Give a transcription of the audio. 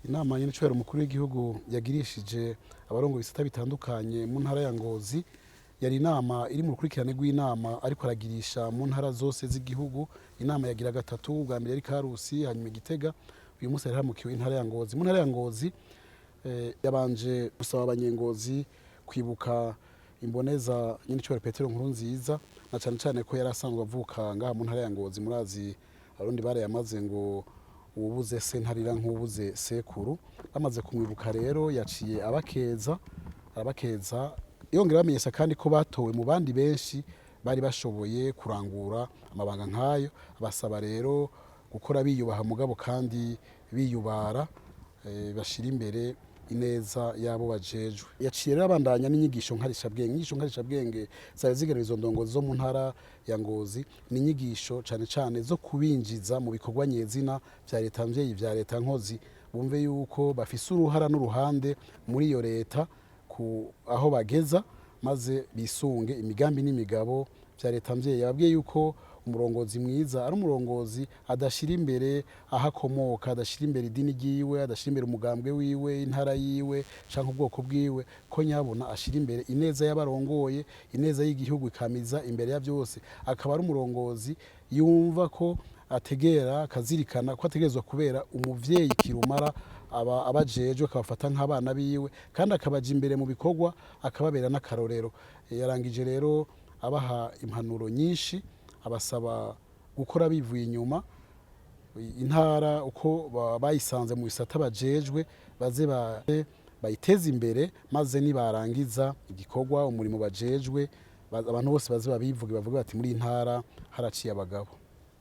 Inama y'icubahiro umukuru w'igihugu yagirishije abarongo bisata bitandukanye mu ntara ya Ngozi, yari inama iri mu rukurikirane rw'inama ariko aragirisha mu ntara zose z'igihugu. Inama yagira gatatu, ubwa mbere yari Karusi, hanyuma Igitega, uyu munsi yari haramukiwe intara ya Ngozi. Mu ntara ya Ngozi yabanje gusaba abanyengozi kwibuka imboneza y'icubahiro Petero Nkurunziza, na cane cane ko yari asanzwe avuka ngaha mu ntara ya Ngozi. Murazi abarundi barayamaze ngo uwubuze se ntarira nk'uwubuze sekuru. Bamaze kumwibuka rero yaciye arabakeza yongera bamenyesha kandi ko batowe mu bandi benshi bari bashoboye kurangura amabanga nk'ayo. Abasaba rero gukora biyubaha mugabo kandi biyubara, bashira imbere ineza yabo bajejwe. Yaciye rero abandanya n'inyigisho nkarishabwenge. Inyigisho nkarishabwenge zari zigenewe izo ndongozi zo mu ntara ya Ngozi, ni inyigisho cane cane zo kubinjiza mu bikorwa nyezina vya leta mvyeyi, vya leta nkozi, bumve yuko bafise uruhara n'uruhande muri iyo leta aho bageza, maze bisunge imigambi n'imigabo vya leta mvyeyi. Yababwiye yuko umurongozi mwiza ari umurongozi adashira imbere aho akomoka, adashira imbere idini ryiwe, adashira imbere umugambwe wiwe, intara yiwe canke ubwoko bwiwe, ko nyabona ashira imbere ineza y'abarongoye, ineza y'igihugu ikamiza imbere ya vyose. Akaba ari umurongozi yumva ko ategera akazirikana ko ategerezwa kubera umuvyeyi kirumara abajejwe, akabafata nk'abana biwe kandi akabaja imbere mu bikorwa, akababera n'akarorero. Yarangije rero abaha impanuro nyinshi, abasaba gukora bivuye inyuma. Intara uko bayisanze mu bisata bajejwe baze bayiteze imbere, maze nibarangiza igikorwa umurimo bajejwe abantu bose baze babivuge, bavuge bati muri intara haraciye abagabo.